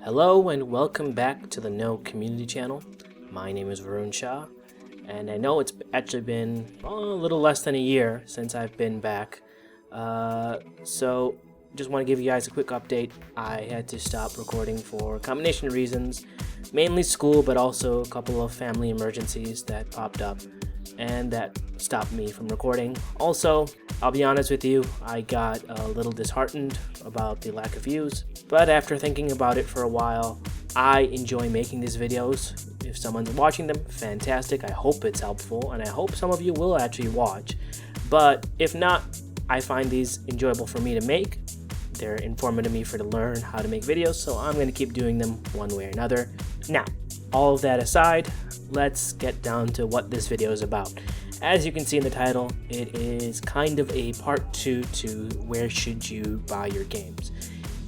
Hello and welcome back to the No Community channel. My name is Varun Shah, and I know it's actually been a little less than a year since I've been back. So just want to give you guys a quick update. I had to stop recording for a combination of reasons, mainly school, but also a couple of family emergencies that popped up and that stopped me from recording. Also, I'll be honest with you, I got a little disheartened about the lack of views, but after thinking about it for a while, I enjoy making these videos. If someone's watching them, fantastic. I hope it's helpful, and I hope some of you will actually watch. But if not, I find these enjoyable for me to make. They're informative to me to learn how to make videos, so I'm going to keep doing them one way or another. Now, all of that aside, let's get down to what this video is about. As you can see in the title, it is kind of a part 2 to where should you buy your games.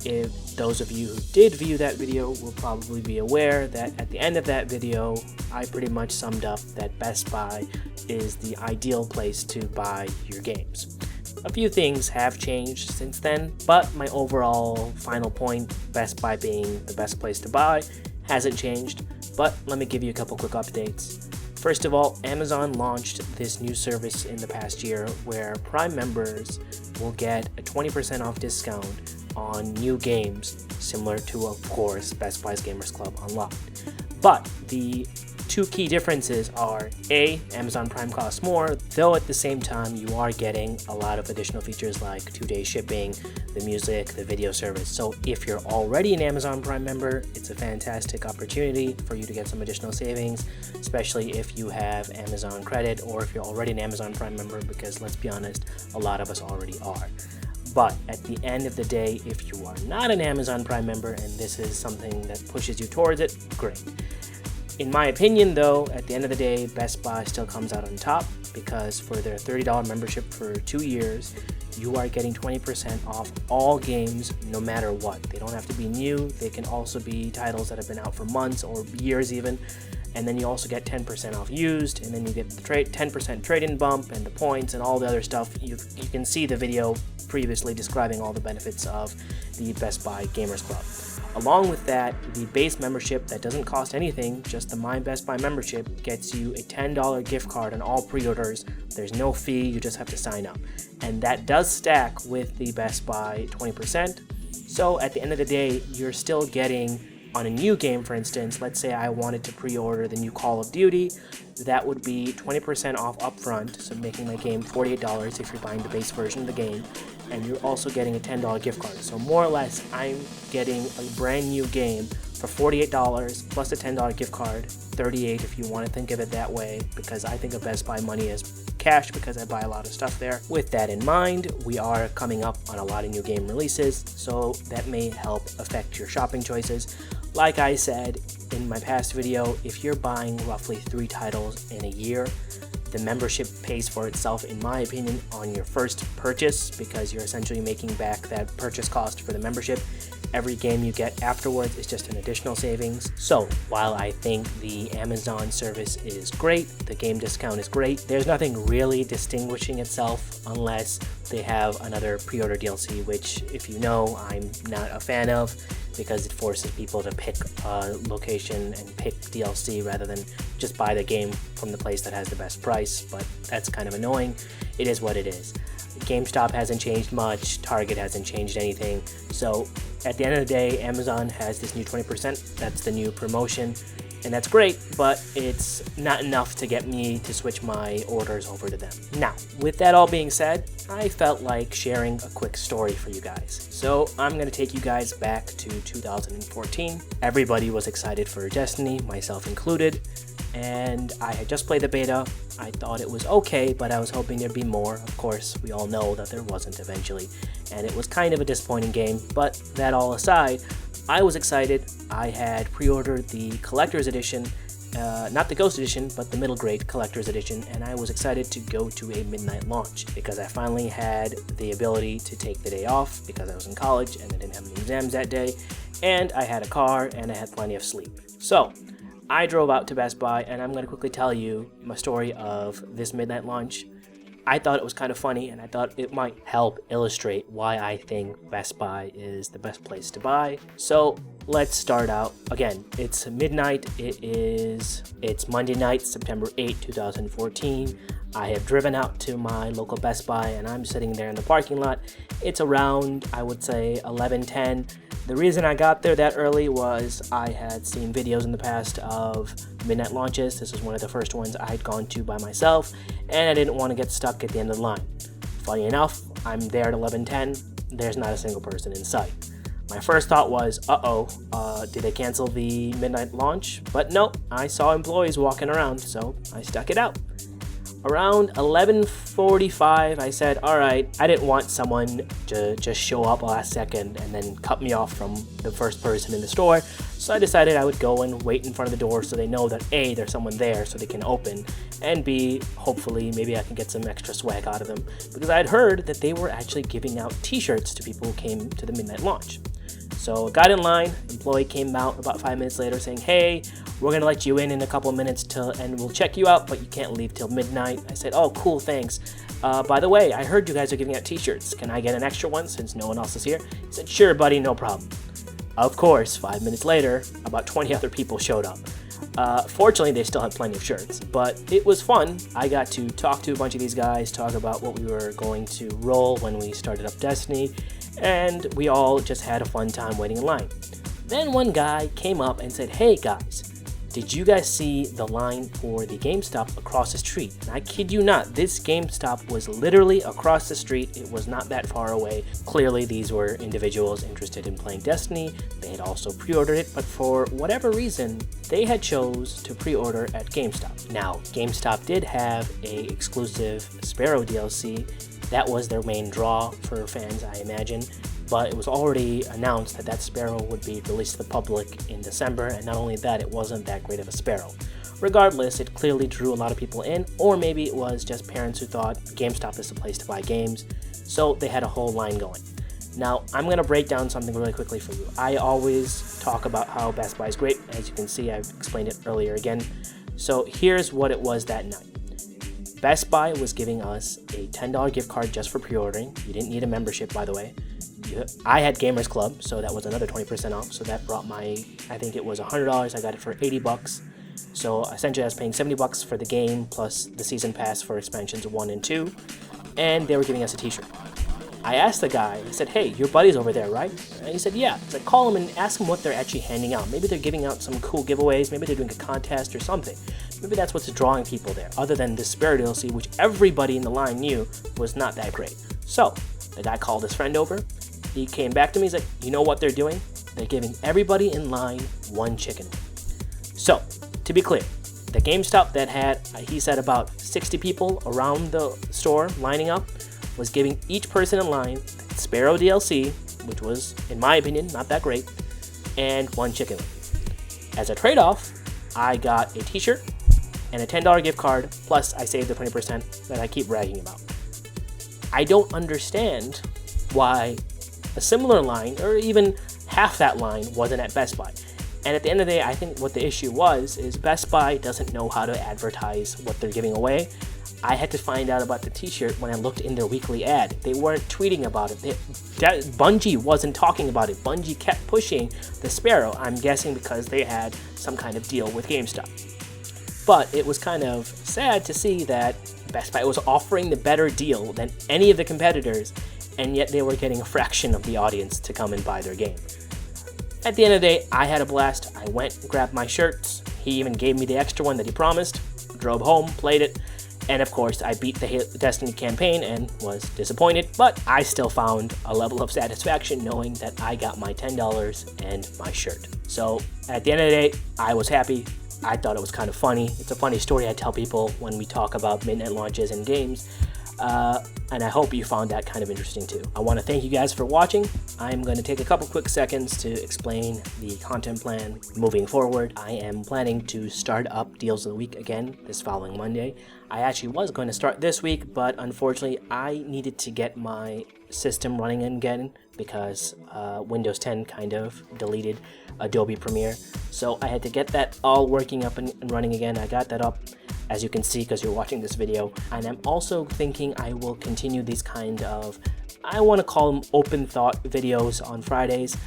If those of you who did view that video will probably be aware that at the end of that video, I pretty much summed up that Best Buy is the ideal place to buy your games. A few things have changed since then, but my overall final point, Best Buy being the best place to buy, hasn't changed. But let me give you a couple quick updates. First of all, Amazon launched this new service in the past year where Prime members will get a 20% off discount on new games, similar to, of course, Best Buy's Gamers Club Unlocked. But the two key differences are A, Amazon Prime costs more, though at the same time you are getting a lot of additional features like 2-day shipping, the music, the video service. So if you're already an Amazon Prime member, it's a fantastic opportunity for you to get some additional savings, especially if you have Amazon credit or if you're already an Amazon Prime member, because let's be honest, a lot of us already are. But at the end of the day, if you are not an Amazon Prime member and this is something that pushes you towards it, great. In my opinion, though, at the end of the day, Best Buy still comes out on top because for their $30 membership for 2 years, you are getting 20% off all games no matter what. They don't have to be new. They can also be titles that have been out for months or years even. And then you also get 10% off used, and then you get the 10% trade-in bump and the points and all the other stuff. You can see the video previously describing all the benefits of the Best Buy Gamers Club. Along with that, the base membership that doesn't cost anything, just the My Best Buy membership, gets you a $10 gift card on all pre-orders. There's no fee, you just have to sign up. And that does stack with the Best Buy 20%. So at the end of the day, you're still getting, on a new game for instance, let's say I wanted to pre-order the new Call of Duty, that would be 20% off upfront, so making my game $48 if you're buying the base version of the game, and you're also getting a $10 gift card. So more or less, I'm getting a brand new game for $48 plus a $10 gift card, $38 if you want to think of it that way, because I think of Best Buy money as cash because I buy a lot of stuff there. With that in mind, we are coming up on a lot of new game releases, so that may help affect your shopping choices. Like I said in my past video, if you're buying roughly 3 titles in a year, the membership pays for itself, in my opinion, on your first purchase because you're essentially making back that purchase cost for the membership. Every game you get afterwards is just an additional savings. So while I think the Amazon service is great, the game discount is great, there's nothing really distinguishing itself unless they have another pre-order DLC, which, if you know, I'm not a fan of because it forces people to pick a location and pick DLC rather than just buy the game from the place that has the best price, but that's kind of annoying. It is what it is. GameStop hasn't changed much, Target hasn't changed anything, so at the end of the day, Amazon has this new 20%, that's the new promotion, and that's great, but it's not enough to get me to switch my orders over to them. Now, with that all being said, I felt like sharing a quick story for you guys. So I'm going to take you guys back to 2014. Everybody was excited for Destiny, myself included, and I had just played the beta. I thought it was okay, but I was hoping there'd be more. Of course, we all know that there wasn't eventually, and it was kind of a disappointing game, but that all aside, I was excited. I had pre-ordered the Collector's Edition, not the Ghost Edition, but the middle grade Collector's Edition, and I was excited to go to a midnight launch because I finally had the ability to take the day off because I was in college and I didn't have any exams that day, and I had a car and I had plenty of sleep. So I drove out to Best Buy, and I'm going to quickly tell you my story of this midnight launch. I thought it was kind of funny, and I thought it might help illustrate why I think Best Buy is the best place to buy. So let's start out. Again, it's midnight. It's Monday night, September 8, 2014. I have driven out to my local Best Buy, and I'm sitting there in the parking lot. It's around, I would say, 11:10. The reason I got there that early was I had seen videos in the past of midnight launches. This is one of the first ones I had gone to by myself, and I didn't want to get stuck at the end of the line. Funny enough, I'm there at 11:10. There's not a single person in sight. My first thought was, did they cancel the midnight launch? But no, I saw employees walking around, so I stuck it out. Around 11:45, I said, all right, I didn't want someone to just show up last second and then cut me off from the first person in the store. So I decided I would go and wait in front of the door so they know that A, there's someone there so they can open, and B, hopefully maybe I can get some extra swag out of them, because I had heard that they were actually giving out t-shirts to people who came to the midnight launch. So I got in line, employee came out about 5 minutes later saying, hey, we're going to let you in a couple of minutes and we'll check you out, but you can't leave till midnight. I said, oh, cool, thanks. By the way, I heard you guys are giving out t-shirts. Can I get an extra one since no one else is here? He said, sure, buddy, no problem. Of course, 5 minutes later, about 20 other people showed up. Fortunately, they still had plenty of shirts, but it was fun. I got to talk to a bunch of these guys, talk about what we were going to roll when we started up Destiny, and we all just had a fun time waiting in line. Then one guy came up and said, hey guys, did you guys see the line for the GameStop across the street? And I kid you not, this GameStop was literally across the street. It was not that far away. Clearly, these were individuals interested in playing Destiny. They had also pre-ordered it, but for whatever reason, they had chose to pre-order at GameStop. Now, GameStop did have a exclusive Sparrow DLC. That was their main draw for fans, I imagine. But it was already announced that Sparrow would be released to the public in December, and not only that, it wasn't that great of a Sparrow. Regardless, it clearly drew a lot of people in, or maybe it was just parents who thought GameStop is the place to buy games, so they had a whole line going. Now, I'm going to break down something really quickly for you. I always talk about how Best Buy is great. As you can see, I've explained it earlier again. So here's what it was that night. Best Buy was giving us a $10 gift card just for pre-ordering. You didn't need a membership, by the way. I had Gamers Club, so that was another 20% off. So that brought I think it was $100. I got it for $80. So essentially I was paying $70 for the game plus the season pass for expansions 1 and 2. And they were giving us a t-shirt. I asked the guy, I said, hey, your buddy's over there, right? And he said, yeah. I said, call him and ask him what they're actually handing out. Maybe they're giving out some cool giveaways. Maybe they're doing a contest or something. Maybe that's what's drawing people there, other than the Sparrow DLC, which everybody in the line knew was not that great. So the guy called his friend over. He came back to me. He's like, you know what they're doing? They're giving everybody in line one chicken. So, to be clear, the GameStop that had, he said, about 60 people around the store lining up, was giving each person in line Sparrow DLC, which was, in my opinion, not that great, and one chicken wing. As a trade-off, I got a t-shirt and a $10 gift card, plus I saved the 20% that I keep bragging about. I don't understand why a similar line, or even half that line, wasn't at Best Buy. And at the end of the day, I think what the issue is Best Buy doesn't know how to advertise what they're giving away. I had to find out about the t-shirt when I looked in their weekly ad. They weren't tweeting about it. Bungie wasn't talking about it. Bungie kept pushing the Sparrow, I'm guessing because they had some kind of deal with GameStop. But it was kind of sad to see that Best Buy was offering the better deal than any of the competitors, and yet they were getting a fraction of the audience to come and buy their game. At the end of the day, I had a blast. I went and grabbed my shirts. He even gave me the extra one that he promised. Drove home, played it, and of course I beat the Destiny campaign and was disappointed, but I still found a level of satisfaction knowing that I got my $10 and my shirt. So at the end of the day, I was happy. I thought it was kind of funny. It's a funny story I tell people when we talk about midnight launches and games. And I hope you found that kind of interesting too. I want to thank you guys for watching. I'm going to take a couple quick seconds to explain the content plan moving forward. I am planning to start up Deals of the Week again this following Monday. I actually was going to start this week, but unfortunately I needed to get my system running again because Windows 10 kind of deleted Adobe Premiere. So I had to get that all working up and running again. I got that up. as you can see because you're watching this video. And I'm also thinking I will continue these kind of, I want to call them open thought videos on Fridays.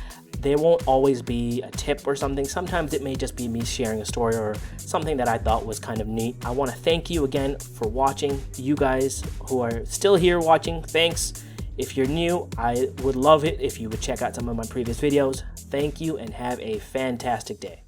There won't always be a tip or something. Sometimes it may just be me sharing a story or something that I thought was kind of neat. I want to thank you again for watching. You guys who are still here watching, thanks. If you're new, I would love it if you would check out some of my previous videos. Thank you and have a fantastic day.